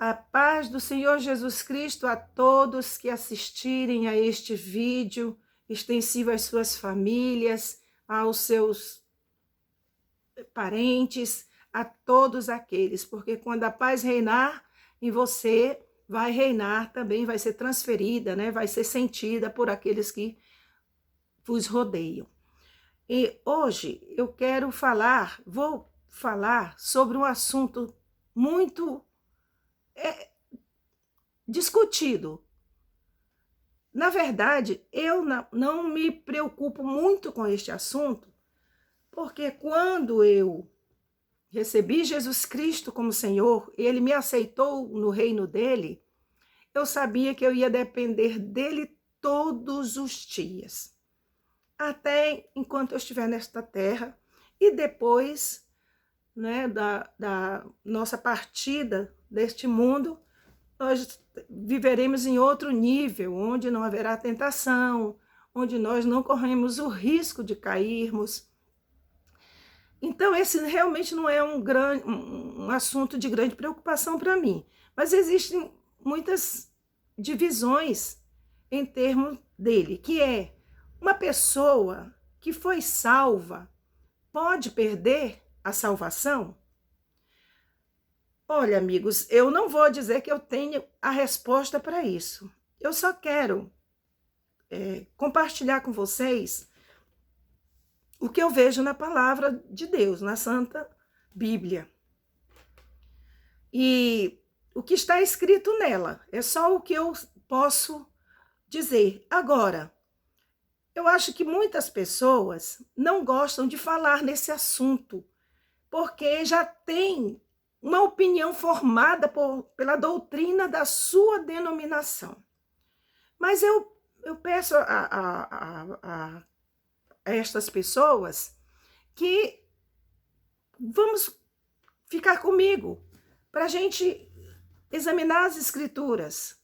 A paz do Senhor Jesus Cristo a todos que assistirem a este vídeo, extensivo às suas famílias, aos seus parentes, a todos aqueles, porque quando a paz reinar em você, vai reinar também, vai ser transferida, né? Vai ser sentida por aqueles que vos rodeiam. E hoje eu quero vou falar sobre um assunto muito discutido. Na verdade, eu não me preocupo muito com este assunto, porque quando eu recebi Jesus Cristo como Senhor, ele me aceitou no reino dele, eu sabia que eu ia depender dele todos os dias, até enquanto eu estiver nesta terra, e depois, né, da nossa partida deste mundo, nós viveremos em outro nível, onde não haverá tentação, onde nós não corremos o risco de cairmos. Então, esse realmente não é um assunto de grande preocupação para mim, mas existem muitas divisões em termos dele, que é uma pessoa que foi salva pode perder a salvação? Olha, amigos, eu não vou dizer que eu tenho a resposta para isso. Eu só quero compartilhar com vocês o que eu vejo na palavra de Deus, na Santa Bíblia. E o que está escrito nela é só o que eu posso dizer. Agora, eu acho que muitas pessoas não gostam de falar nesse assunto, porque já tem uma opinião formada pela doutrina da sua denominação. Mas eu peço a estas pessoas que vamos ficar comigo para a gente examinar as escrituras.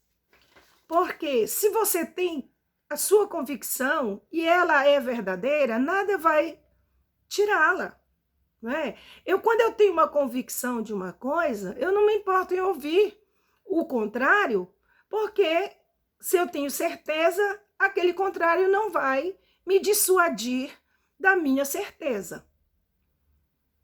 Porque se você tem a sua convicção e ela é verdadeira, nada vai tirá-la. Não é? Quando eu tenho uma convicção de uma coisa, eu não me importo em ouvir o contrário, porque se eu tenho certeza, aquele contrário não vai me dissuadir da minha certeza.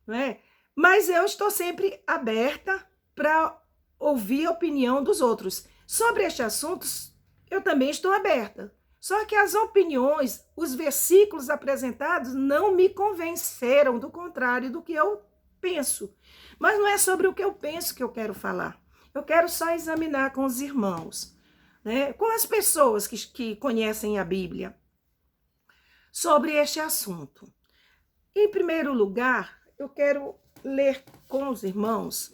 Não é? Mas eu estou sempre aberta para ouvir a opinião dos outros. Sobre estes assuntos, eu também estou aberta. Só que as opiniões, os versículos apresentados não me convenceram do contrário do que eu penso. Mas não é sobre o que eu penso que eu quero falar. Eu quero só examinar com os irmãos, né, com as pessoas que conhecem a Bíblia, sobre este assunto. Em primeiro lugar, eu quero ler com os irmãos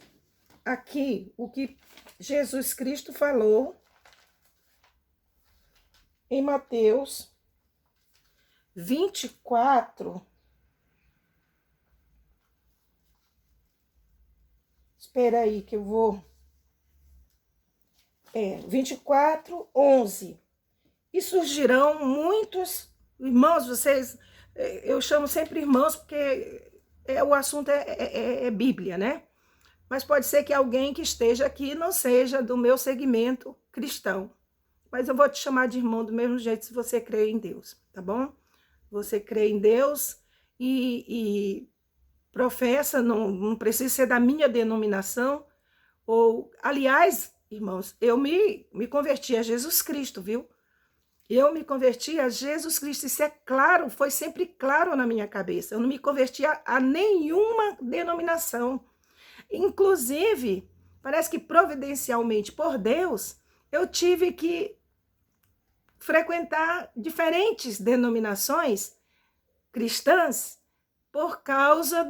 aqui o que Jesus Cristo falou em Mateus 24, espera aí que eu vou, 24, 11, e surgirão muitos, irmãos, vocês, eu chamo sempre irmãos porque o assunto é Bíblia, né? Mas pode ser que alguém que esteja aqui não seja do meu segmento cristão. Mas eu vou te chamar de irmão do mesmo jeito se você crê em Deus, tá bom? Você crê em Deus e professa, não precisa ser da minha denominação. Aliás, irmãos, eu me converti a Jesus Cristo, viu? Eu me converti a Jesus Cristo, isso é claro, foi sempre claro na minha cabeça. Eu não me converti a nenhuma denominação. Inclusive, parece que providencialmente por Deus, eu tive que frequentar diferentes denominações cristãs por causa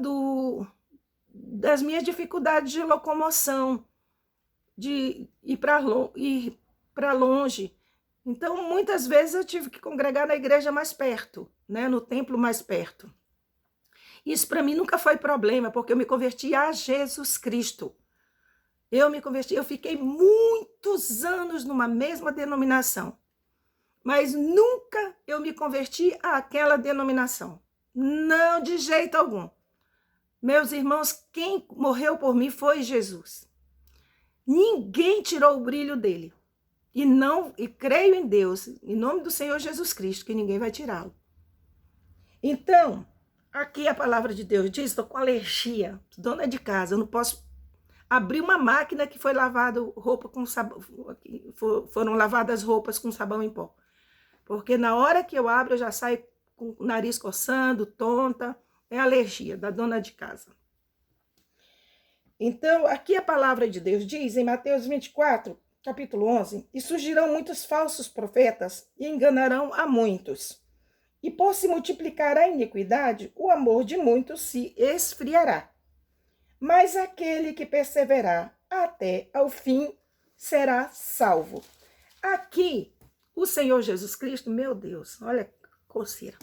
das minhas dificuldades de locomoção, de ir para longe. Então, muitas vezes eu tive que congregar na igreja mais perto, né, no templo mais perto. Isso para mim nunca foi problema, porque eu me converti a Jesus Cristo. Eu fiquei muitos anos numa mesma denominação, mas nunca eu me converti àquela denominação. Não, de jeito algum. Meus irmãos, quem morreu por mim foi Jesus. Ninguém tirou o brilho dele. E creio em Deus, em nome do Senhor Jesus Cristo, que ninguém vai tirá-lo. Então, aqui a palavra de Deus diz: estou com alergia, dona de casa, eu não posso abrir uma máquina que foi lavado roupa com sabão, foram lavadas roupas com sabão em pó. Porque na hora que eu abro, eu já saio com o nariz coçando, tonta. É alergia da dona de casa. Então, aqui a palavra de Deus diz, em Mateus 24, capítulo 11, e surgirão muitos falsos profetas e enganarão a muitos. E por se multiplicar a iniquidade, o amor de muitos se esfriará. Mas aquele que perseverar até ao fim será salvo. Aqui, o Senhor Jesus Cristo, meu Deus, olha que coceira.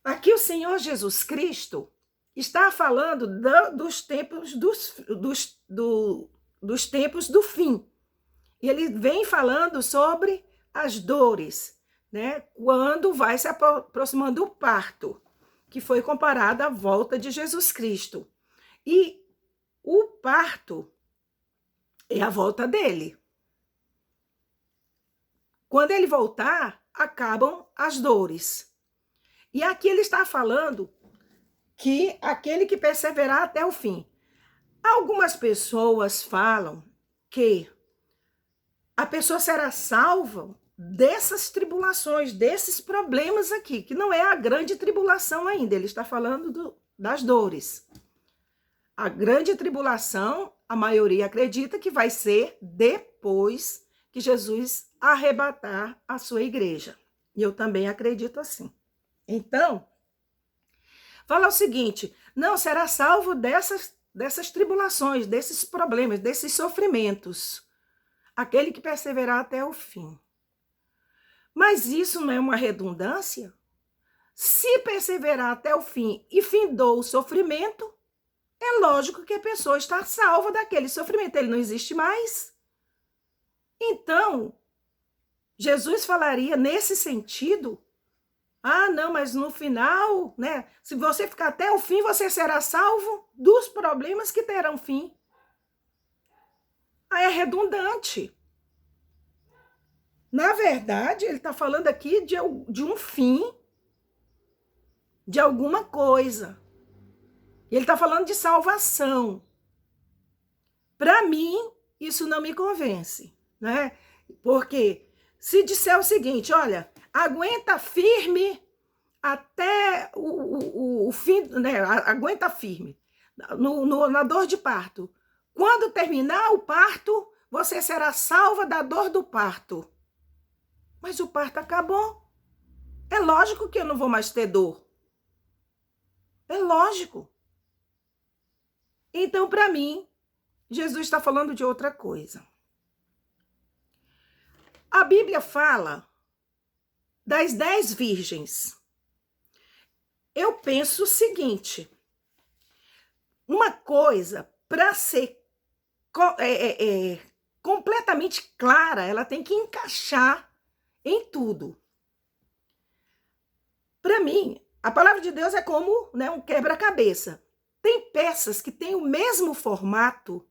Aqui o Senhor Jesus Cristo está falando dos tempos dos tempos do fim. E ele vem falando sobre as dores, né? Quando vai se aproximando o parto, que foi comparado à volta de Jesus Cristo. E o parto é a volta dele. Quando ele voltar, acabam as dores. E aqui ele está falando que aquele que perseverar até o fim. Algumas pessoas falam que a pessoa será salva dessas tribulações, desses problemas aqui, que não é a grande tribulação ainda. Ele está falando das dores. A grande tribulação, a maioria acredita que vai ser depois que Jesus arrebatar a sua igreja. E eu também acredito assim. Então, fala o seguinte: não será salvo dessas tribulações, desses problemas, desses sofrimentos, aquele que perseverar até o fim. Mas isso não é uma redundância? Se perseverar até o fim e findou o sofrimento, é lógico que a pessoa está salva daquele sofrimento, ele não existe mais. Então, Jesus falaria nesse sentido: ah, não, mas no final, né? Se você ficar até o fim, você será salvo dos problemas que terão fim. Aí é redundante. Na verdade, ele está falando aqui de um fim, de alguma coisa. E ele está falando de salvação. Para mim, isso não me convence, né? Porque se disser o seguinte: olha, aguenta firme até o fim, né? Aguenta firme na dor de parto. Quando terminar o parto, você será salva da dor do parto. Mas o parto acabou. É lógico que eu não vou mais ter dor. É lógico. Então, para mim, Jesus está falando de outra coisa. A Bíblia fala das 10 virgens. Eu penso o seguinte: uma coisa, para ser completamente clara, ela tem que encaixar em tudo. Para mim, a palavra de Deus é como, né, um quebra-cabeça. Tem peças que têm o mesmo formato,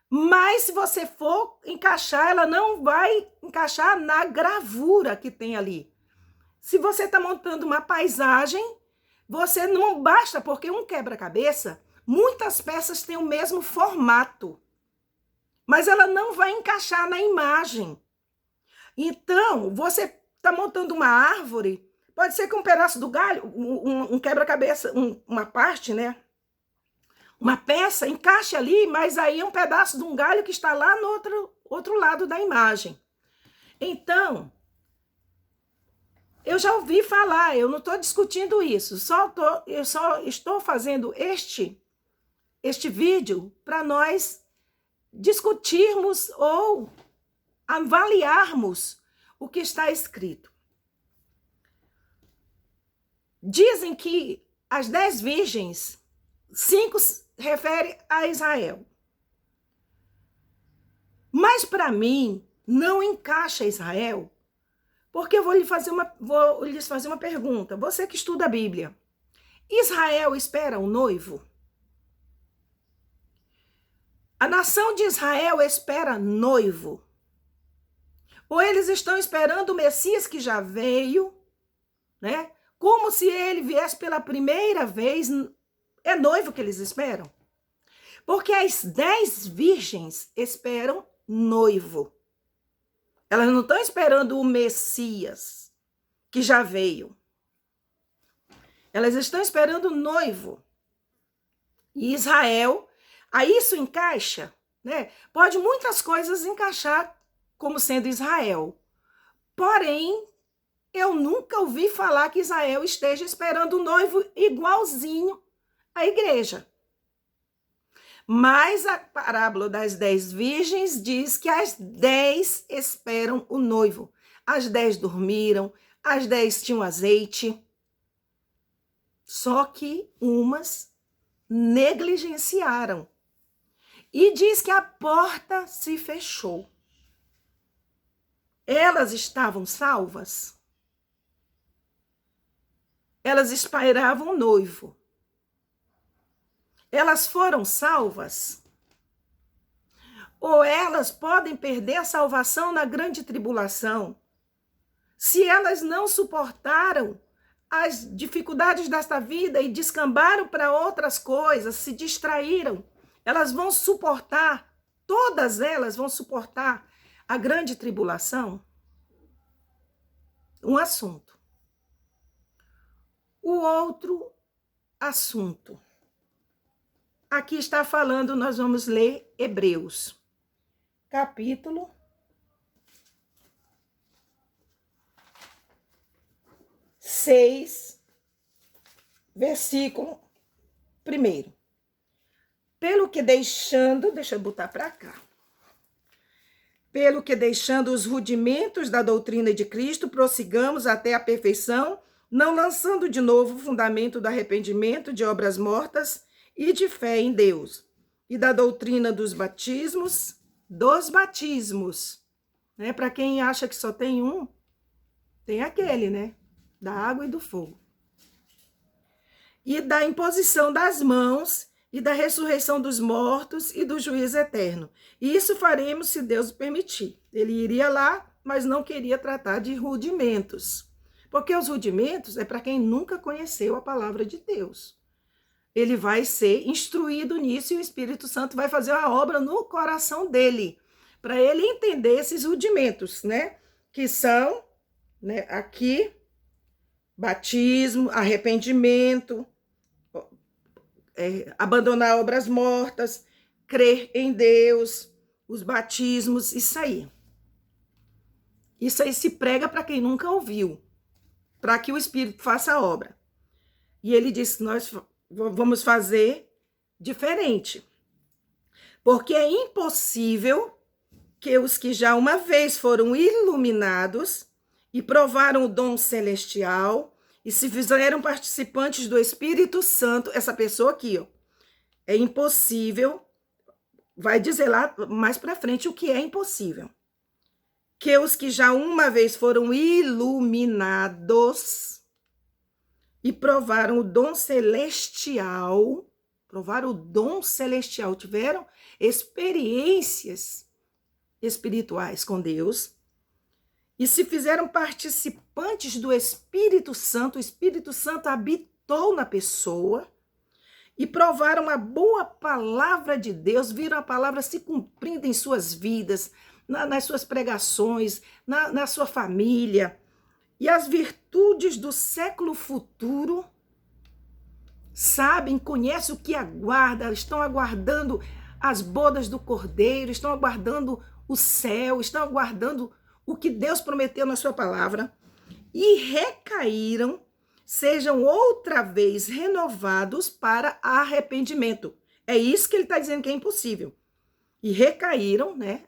mas se você for encaixar, ela não vai encaixar na gravura que tem ali. Se você está montando uma paisagem, você não basta, porque um quebra-cabeça, muitas peças têm o mesmo formato, mas ela não vai encaixar na imagem. Então, você está montando uma árvore, pode ser que um pedaço do galho, um quebra-cabeça, uma parte, né? Uma peça encaixe ali, mas aí é um pedaço de um galho que está lá no outro lado da imagem. Então, eu já ouvi falar, eu não estou discutindo isso, eu só estou fazendo este vídeo para nós discutirmos ou avaliarmos o que está escrito. Dizem que as 10 virgens, 5 refere a Israel. Mas para mim não encaixa Israel, porque eu vou lhes fazer uma pergunta. Você que estuda a Bíblia, Israel espera um noivo? A nação de Israel espera noivo. Ou eles estão esperando o Messias que já veio, né? Como se ele viesse pela primeira vez. É noivo que eles esperam. Porque as 10 virgens esperam noivo. Elas não estão esperando o Messias que já veio. Elas estão esperando o noivo. E Israel, aí isso encaixa, né? Pode muitas coisas encaixar como sendo Israel. Porém, eu nunca ouvi falar que Israel esteja esperando o noivo igualzinho à igreja. Mas a parábola das 10 virgens diz que as 10 esperam o noivo. As 10 dormiram, as 10 tinham azeite. Só que umas negligenciaram. E diz que a porta se fechou. Elas estavam salvas? Elas esperavam o noivo. Elas foram salvas? Ou elas podem perder a salvação na grande tribulação? Se elas não suportaram as dificuldades desta vida e descambaram para outras coisas, se distraíram, elas vão suportar, todas elas vão suportar a grande tribulação? Um assunto. O outro assunto. Aqui está falando, nós vamos ler Hebreus, capítulo 6, versículo 1. Pelo que deixando, deixa eu botar para cá. Pelo que deixando os rudimentos da doutrina de Cristo, prossigamos até a perfeição, não lançando de novo o fundamento do arrependimento de obras mortas e de fé em Deus, e da doutrina dos batismos, né? Para quem acha que só tem um, tem aquele, né? Da água e do fogo. E da imposição das mãos, e da ressurreição dos mortos, e do juízo eterno. E isso faremos se Deus permitir. Ele iria lá, mas não queria tratar de rudimentos. Porque os rudimentos é para quem nunca conheceu a palavra de Deus. Ele vai ser instruído nisso e o Espírito Santo vai fazer a obra no coração dele, para ele entender esses rudimentos, né? Que são, né, aqui, batismo, arrependimento, abandonar obras mortas, crer em Deus, os batismos, isso aí. Isso aí se prega para quem nunca ouviu, para que o Espírito faça a obra. E ele disse, nós vamos fazer diferente. Porque é impossível que os que já uma vez foram iluminados e provaram o dom celestial e se fizeram participantes do Espírito Santo, essa pessoa aqui, ó, é impossível, vai dizer lá mais para frente o que é impossível. Que os que já uma vez foram iluminados e provaram o dom celestial, tiveram experiências espirituais com Deus e se fizeram participantes do Espírito Santo, o Espírito Santo habitou na pessoa e provaram a boa palavra de Deus, viram a palavra se cumprindo em suas vidas, nas suas pregações, na sua família. E as virtudes do século futuro, sabem, conhecem o que aguarda, estão aguardando as bodas do Cordeiro, estão aguardando o céu, estão aguardando o que Deus prometeu na sua palavra, e recaíram, sejam outra vez renovados para arrependimento. É isso que ele está dizendo que é impossível. E recaíram, né?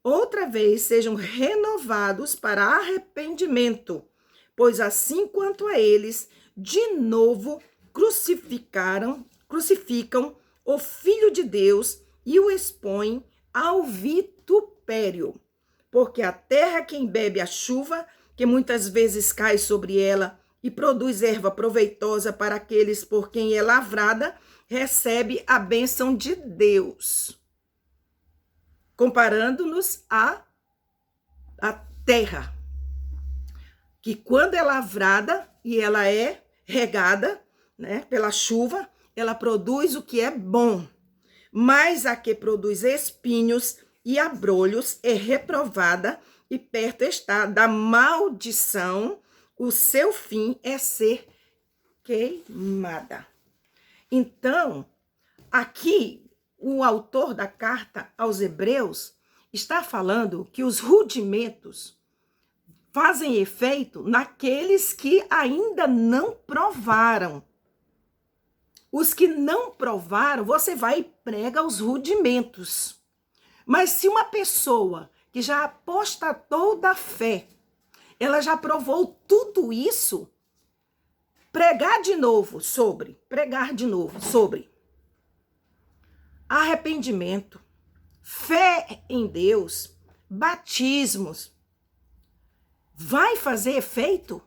Outra vez sejam renovados para arrependimento, pois assim quanto a eles, de novo crucificam o Filho de Deus e o expõem ao vitupério. Porque a terra quem bebe a chuva, que muitas vezes cai sobre ela e produz erva proveitosa para aqueles por quem é lavrada, recebe a bênção de Deus. comparando-nos à terra, que quando é lavrada e ela é regada, né, pela chuva, ela produz o que é bom, mas a que produz espinhos e abrolhos é reprovada e perto está da maldição, o seu fim é ser queimada. Então, aqui, o autor da carta aos Hebreus está falando que os rudimentos fazem efeito naqueles que ainda não provaram. Os que não provaram, você vai e prega os rudimentos. Mas se uma pessoa que já apostatou da fé, ela já provou tudo isso, pregar de novo sobre arrependimento, fé em Deus, batismos, vai fazer efeito?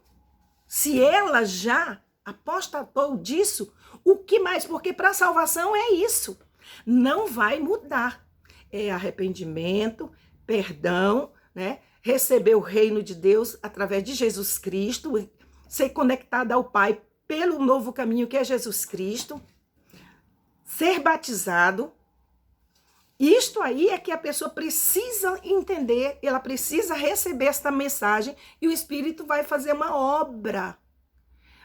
Se ela já apostatou disso, o que mais? Porque para a salvação é isso. Não vai mudar. É arrependimento, perdão, né? Receber o reino de Deus através de Jesus Cristo, ser conectada ao Pai pelo novo caminho que é Jesus Cristo, ser batizado. Isto aí é que a pessoa precisa entender, ela precisa receber esta mensagem e o Espírito vai fazer uma obra.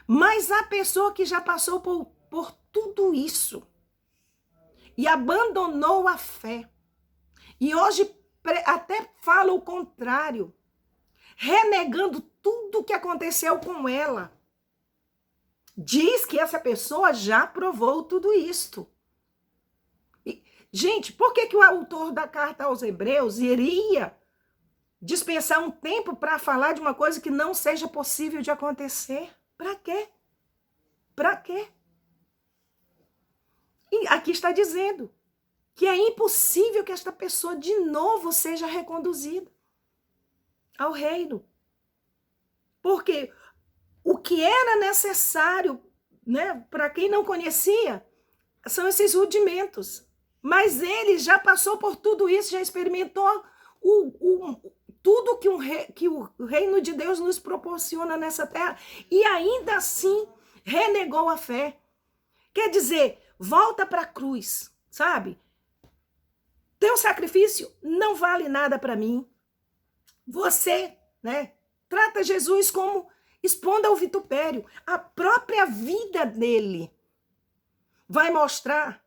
Mas a pessoa que já passou por tudo isso e abandonou a fé, e hoje até fala o contrário, renegando tudo que aconteceu com ela, diz que essa pessoa já provou tudo isto. Gente, por que o autor da carta aos Hebreus iria dispensar um tempo para falar de uma coisa que não seja possível de acontecer? Para quê? Para quê? E aqui está dizendo que é impossível que esta pessoa de novo seja reconduzida ao reino. Porque o que era necessário, né, para quem não conhecia, são esses rudimentos. Mas ele já passou por tudo isso, já experimentou tudo que o reino de Deus nos proporciona nessa terra. E ainda assim renegou a fé. Quer dizer, volta para a cruz, sabe? Teu sacrifício não vale nada para mim. Você, né, trata Jesus como expondo ao vitupério. A própria vida dele vai mostrar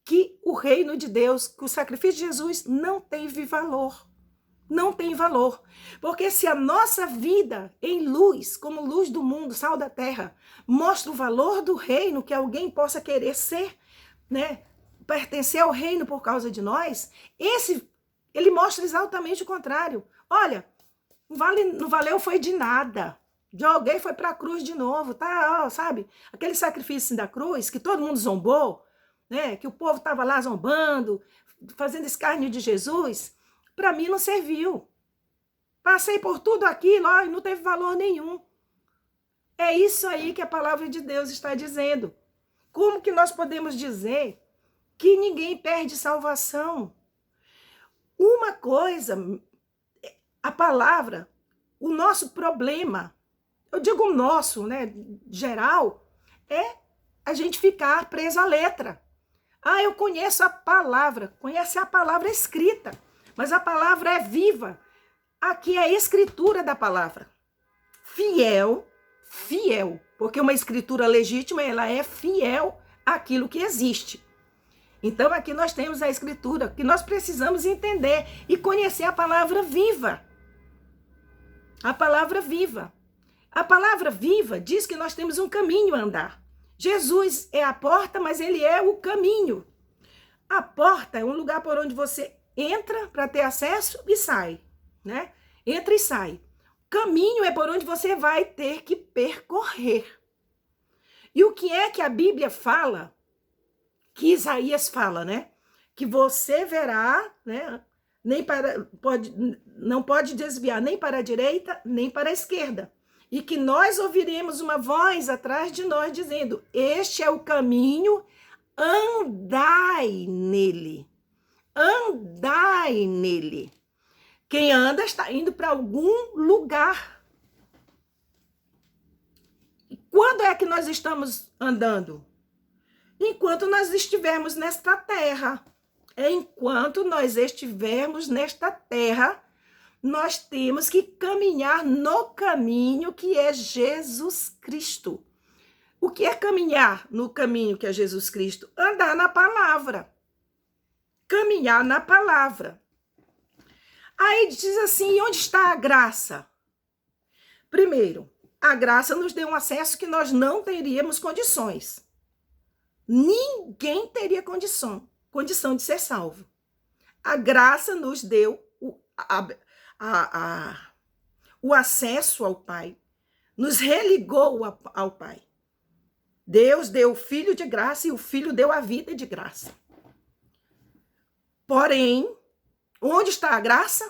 que o reino de Deus, que o sacrifício de Jesus não teve valor. Não tem valor. Porque se a nossa vida em luz, como luz do mundo, sal da terra, mostra o valor do reino, que alguém possa querer ser, né, pertencer ao reino por causa de nós, ele mostra exatamente o contrário. Olha, não valeu foi de nada. De alguém foi para a cruz de novo, tá? Ó, sabe? Aquele sacrifício da cruz que todo mundo zombou, né? Que o povo estava lá zombando, fazendo escárnio de Jesus, para mim não serviu. Passei por tudo aquilo, ó, e não teve valor nenhum. É isso aí que a palavra de Deus está dizendo. Como que nós podemos dizer que ninguém perde salvação? Uma coisa, a palavra, o nosso problema, eu digo nosso, né, geral, é a gente ficar preso à letra. Ah, eu conheço a palavra, conhece a palavra escrita, mas a palavra é viva. Aqui é a escritura da palavra. Fiel, porque uma escritura legítima, ela é fiel àquilo que existe. Então aqui nós temos a escritura, que nós precisamos entender e conhecer a palavra viva. A palavra viva. A palavra viva diz que nós temos um caminho a andar. Jesus é a porta, mas ele é o caminho. A porta é um lugar por onde você entra para ter acesso e sai, né? Entra e sai. Caminho é por onde você vai ter que percorrer. E o que é que a Bíblia fala? Que Isaías fala, né? Que você verá, né? Não pode desviar nem para a direita, nem para a esquerda. E que nós ouviremos uma voz atrás de nós dizendo: este é o caminho, andai nele. Andai vai nele. Quem anda está indo para algum lugar. E quando é que nós estamos andando? Enquanto nós estivermos nesta terra. Enquanto nós estivermos nesta terra, nós temos que caminhar no caminho que é Jesus Cristo. O que é caminhar no caminho que é Jesus Cristo? Andar na palavra. Caminhar na palavra. Aí diz assim, onde está a graça? Primeiro, a graça nos deu um acesso que nós não teríamos condições. Ninguém teria condição de ser salvo. A graça nos deu o acesso ao Pai, nos religou ao Pai. Deus deu o Filho de graça e o Filho deu a vida de graça. Porém, onde está a graça?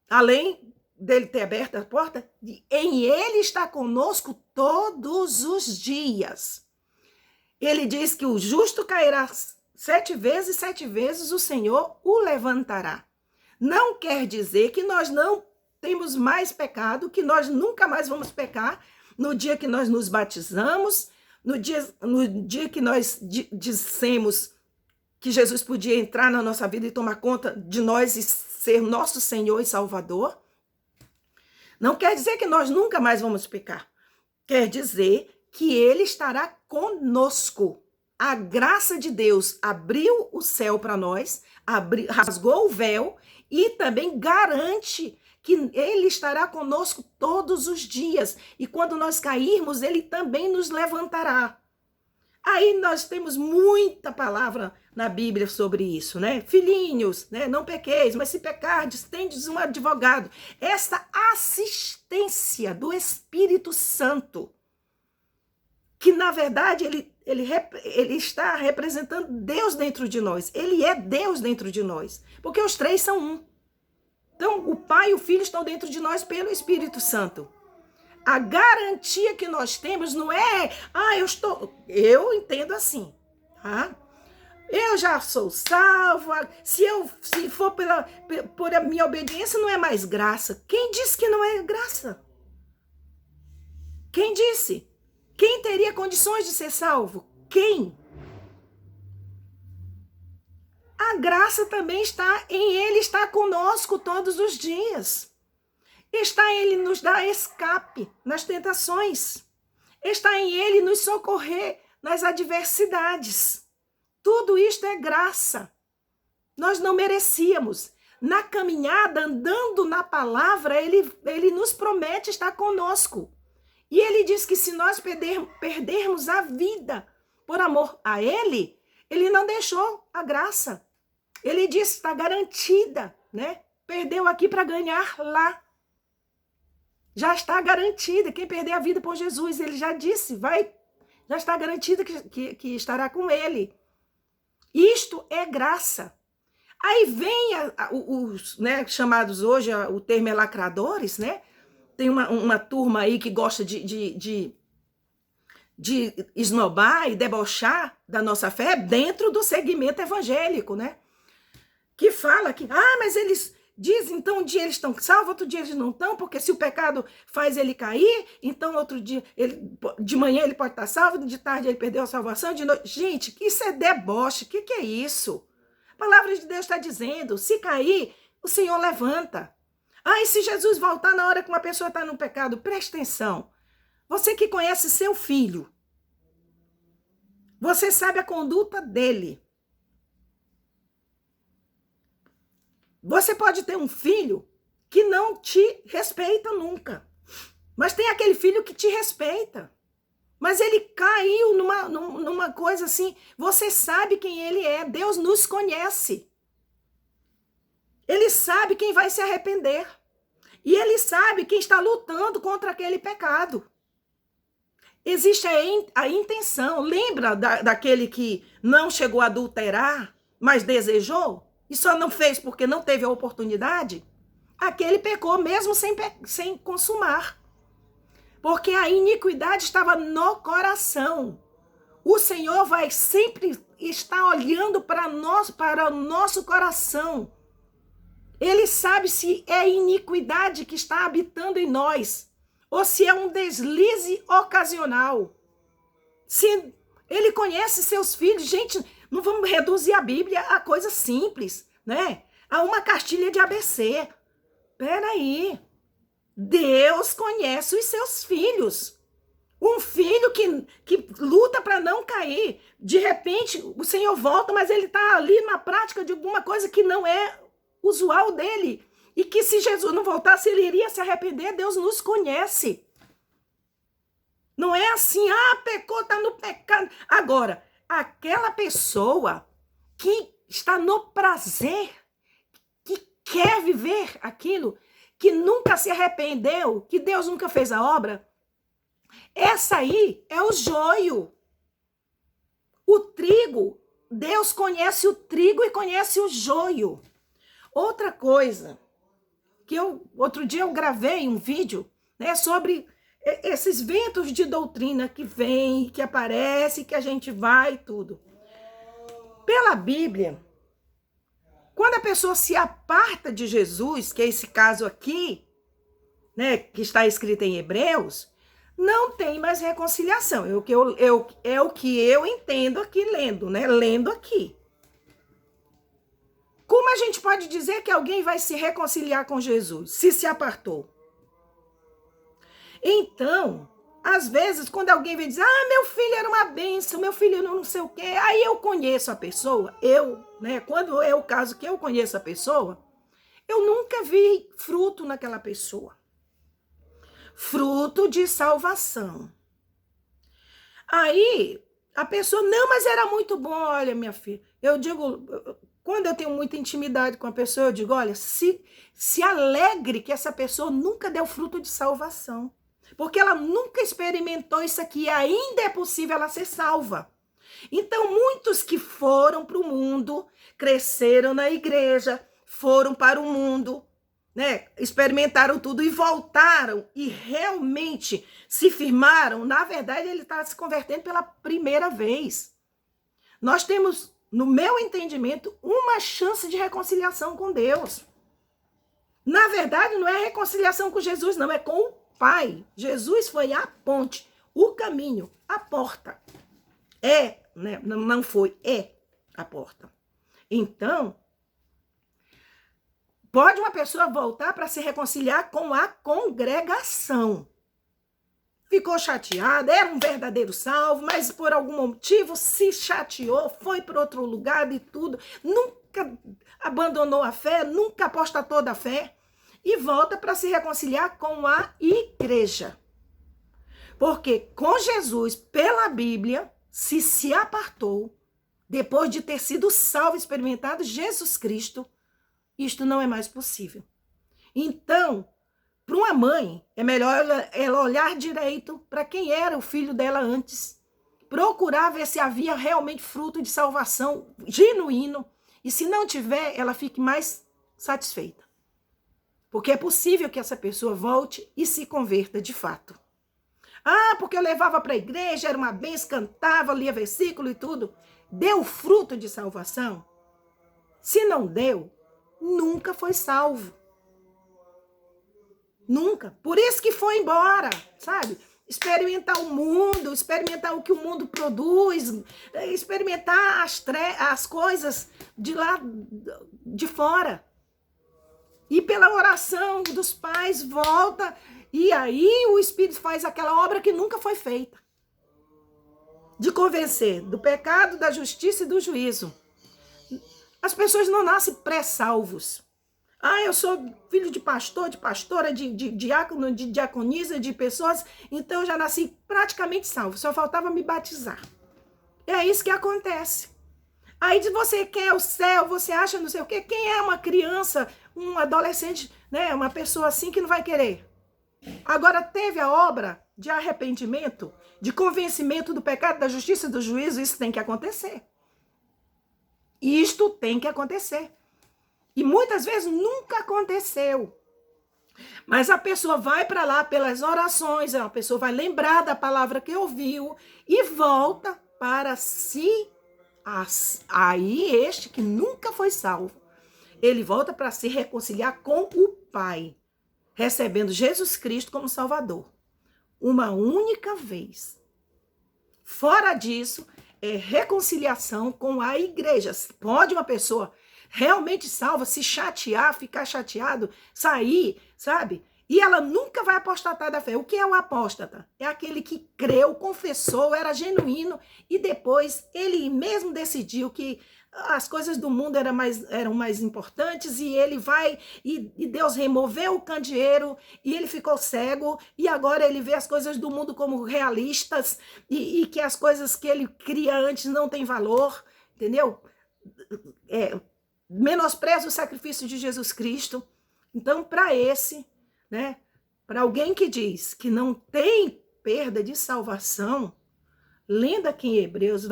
Além dele ter aberto a porta, em ele está conosco todos os dias. Ele diz que o justo cairá 7 vezes o Senhor o levantará. Não quer dizer que nós não temos mais pecado, que nós nunca mais vamos pecar no dia que nós nos batizamos, no dia que nós dissemos que Jesus podia entrar na nossa vida e tomar conta de nós e ser nosso Senhor e Salvador. Não quer dizer que nós nunca mais vamos pecar. Quer dizer que ele estará conosco. A graça de Deus abriu o céu para nós, rasgou o véu e também garante que ele estará conosco todos os dias. E quando nós cairmos, ele também nos levantará. Aí nós temos muita palavra na Bíblia sobre isso, né? Filhinhos, né? Não pequeis, mas se pecardes, tendes um advogado. Essa assistência do Espírito Santo, que na verdade ele está representando Deus dentro de nós. Ele é Deus dentro de nós, porque os três são um. Então, o Pai e o Filho estão dentro de nós pelo Espírito Santo. A garantia que nós temos não é, eu entendo assim, tá? Eu já sou salva, se for por a minha obediência, não é mais graça. Quem disse que não é graça? Quem disse? Quem teria condições de ser salvo? Quem? A graça também está em ele, está conosco todos os dias. Está em ele nos dar escape nas tentações. Está em ele nos socorrer nas adversidades. Tudo isto é graça. Nós não merecíamos. Na caminhada, andando na palavra, ele nos promete estar conosco. E ele diz que se nós perdermos a vida por amor a ele, ele não deixou a graça. Ele disse, está garantida, né? Perdeu aqui para ganhar lá. Já está garantida. Quem perder a vida por Jesus, ele já disse, já está garantida que estará com ele. Isto é graça. Aí vem os né, chamados hoje, o termo é lacradores, né? Tem uma turma aí que gosta de esnobar e debochar da nossa fé dentro do segmento evangélico, né? Que fala que, mas eles dizem, então um dia eles estão salvos, outro dia eles não estão, porque se o pecado faz ele cair, então outro dia, de manhã ele pode estar salvo, de tarde ele perdeu a salvação, de noite. Gente, isso é deboche, o que é isso? A palavra de Deus está dizendo, se cair, o Senhor levanta. E se Jesus voltar na hora que uma pessoa está no pecado, preste atenção. Você que conhece seu filho, você sabe a conduta dele. Você pode ter um filho que não te respeita nunca. Mas tem aquele filho que te respeita. Mas ele caiu numa coisa assim. Você sabe quem ele é. Deus nos conhece. Ele sabe quem vai se arrepender. E ele sabe quem está lutando contra aquele pecado. Existe a intenção. Lembra daquele que não chegou a adulterar, mas desejou? E só não fez porque não teve a oportunidade? Aquele pecou mesmo sem consumar. Porque a iniquidade estava no coração. O Senhor vai sempre estar olhando para o nosso coração. Ele sabe se é iniquidade que está habitando em nós ou se é um deslize ocasional. Se ele conhece seus filhos, gente, não vamos reduzir a Bíblia a coisa simples, né? A uma cartilha de ABC. Peraí. Deus conhece os seus filhos. Um filho que luta para não cair. De repente, o Senhor volta, mas ele está ali na prática de alguma coisa que não é usual dele. E que se Jesus não voltasse, ele iria se arrepender. Deus nos conhece. Não é assim, pecou, está no pecado. Agora, aquela pessoa que está no prazer, que quer viver aquilo, que nunca se arrependeu, que Deus nunca fez a obra, essa aí é o joio. O trigo, Deus conhece o trigo e conhece o joio. Outra coisa, outro dia eu gravei um vídeo, né, sobre esses ventos de doutrina que vêm, que aparecem, que a gente vai e tudo. Pela Bíblia, quando a pessoa se aparta de Jesus, que é esse caso aqui, né, que está escrito em Hebreus, não tem mais reconciliação. É o que eu entendo aqui lendo, né? Lendo aqui. Como a gente pode dizer que alguém vai se reconciliar com Jesus se apartou? Então, às vezes, quando alguém vem dizer, meu filho era uma bênção, meu filho não sei o quê, aí eu conheço a pessoa, né? Quando é o caso que eu conheço a pessoa, eu nunca vi fruto naquela pessoa. Fruto de salvação. Aí, a pessoa, não, mas era muito bom, olha, minha filha. Eu digo, quando eu tenho muita intimidade com a pessoa, eu digo, olha, se alegre que essa pessoa nunca deu fruto de salvação. Porque ela nunca experimentou isso aqui e ainda é possível ela ser salva. Então, muitos que foram para o mundo, cresceram na igreja, foram para o mundo, né, experimentaram tudo e voltaram e realmente se firmaram, na verdade ele está se convertendo pela primeira vez. Nós temos, no meu entendimento, uma chance de reconciliação com Deus. Na verdade, não é reconciliação com Jesus, não, é com o Pai. Jesus foi a ponte, o caminho, a porta. Né, não foi, é a porta. Então, pode uma pessoa voltar para se reconciliar com a congregação. Ficou chateada, era um verdadeiro salvo, mas por algum motivo se chateou, foi para outro lugar e tudo, nunca abandonou a fé, nunca apostatou da fé e volta para se reconciliar com a igreja. Porque com Jesus, pela Bíblia, se apartou, depois de ter sido salvo, experimentado Jesus Cristo, isto não é mais possível. Então, para uma mãe, é melhor ela olhar direito para quem era o filho dela antes. Procurar ver se havia realmente fruto de salvação genuíno. E se não tiver, ela fique mais satisfeita. Porque é possível que essa pessoa volte e se converta de fato. Porque eu levava para a igreja, era uma benção, cantava, lia versículo e tudo. Deu fruto de salvação? Se não deu, nunca foi salvo. Nunca. Por isso que foi embora, sabe? Experimentar o mundo, experimentar o que o mundo produz, experimentar as coisas de lá de fora. E pela oração dos pais volta, e aí o Espírito faz aquela obra que nunca foi feita. De convencer do pecado, da justiça e do juízo. As pessoas não nascem pré-salvos. Eu sou filho de pastor, de pastora, de diácono, de diaconisa, de pessoas, então eu já nasci praticamente salvo, só faltava me batizar. É isso que acontece. Aí você quer o céu, você acha não sei o quê. Quem é uma criança, um adolescente, né, uma pessoa assim que não vai querer? Agora teve a obra de arrependimento, de convencimento do pecado, da justiça e do juízo, isso tem que acontecer. Isto tem que acontecer. E muitas vezes nunca aconteceu. Mas a pessoa vai para lá pelas orações, a pessoa vai lembrar da palavra que ouviu e volta para si. Aí este que nunca foi salvo, ele volta para se reconciliar com o Pai, recebendo Jesus Cristo como Salvador. Uma única vez. Fora disso, é reconciliação com a igreja. Pode uma pessoa realmente salva se chatear, ficar chateado, sair, sabe? E ela nunca vai apostatar da fé. O que é o apóstata? É aquele que creu, confessou, era genuíno e depois ele mesmo decidiu que as coisas do mundo eram mais importantes e ele vai e Deus removeu o candeeiro e ele ficou cego e agora ele vê as coisas do mundo como realistas e que as coisas que ele cria antes não têm valor, entendeu? Menospreza o sacrifício de Jesus Cristo. Então, para esse, né, para alguém que diz que não tem perda de salvação, lendo aqui em Hebreus,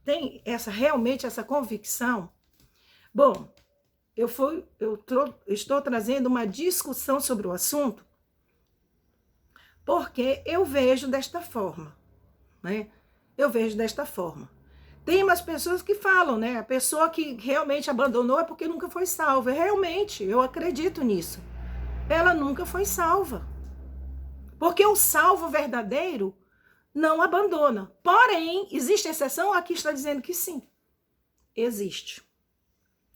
tem realmente essa convicção. Bom, estou trazendo uma discussão sobre o assunto porque eu vejo desta forma, né? Eu vejo desta forma. Tem umas pessoas que falam, né? A pessoa que realmente abandonou é porque nunca foi salva. Realmente, eu acredito nisso. Ela nunca foi salva. Porque o salvo verdadeiro não abandona. Porém, existe exceção? Aqui está dizendo que sim. Existe.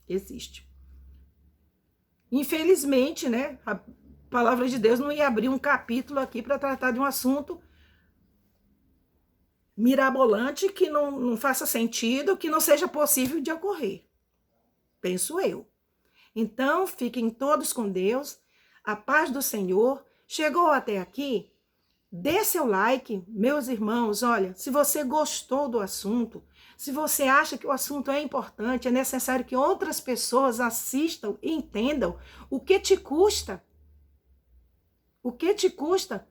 Existe. Infelizmente, né? A palavra de Deus não ia abrir um capítulo aqui para tratar de um assunto mirabolante que não faça sentido, que não seja possível de ocorrer. Penso eu. Então, fiquem todos com Deus. A paz do Senhor. Chegou até aqui? Dê seu like, meus irmãos. Olha, se você gostou do assunto, se você acha que o assunto é importante, é necessário que outras pessoas assistam e entendam, o que te custa? O que te custa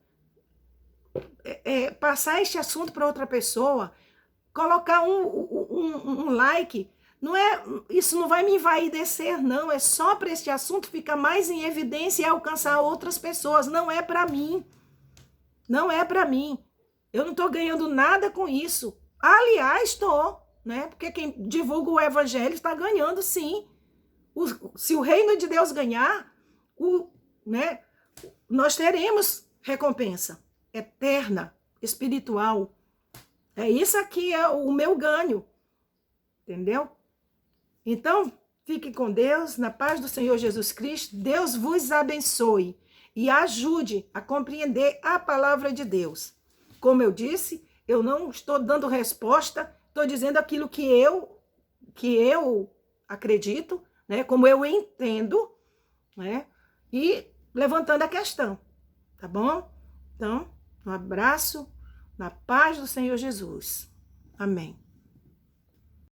passar este assunto para outra pessoa, colocar um like? Isso não vai me envaidecer, não. É só para este assunto ficar mais em evidência e alcançar outras pessoas. Não é para mim. Não é para mim. Eu não estou ganhando nada com isso. Aliás, estou, né? Porque quem divulga o evangelho está ganhando, sim. Se o reino de Deus ganhar, né? Nós teremos recompensa eterna, espiritual. Isso aqui é o meu ganho. Entendeu? Então, fique com Deus, na paz do Senhor Jesus Cristo. Deus vos abençoe e ajude a compreender a palavra de Deus. Como eu disse, eu não estou dando resposta, estou dizendo aquilo que eu acredito, né? Como eu entendo, né? E levantando a questão, tá bom? Então, um abraço, na paz do Senhor Jesus. Amém.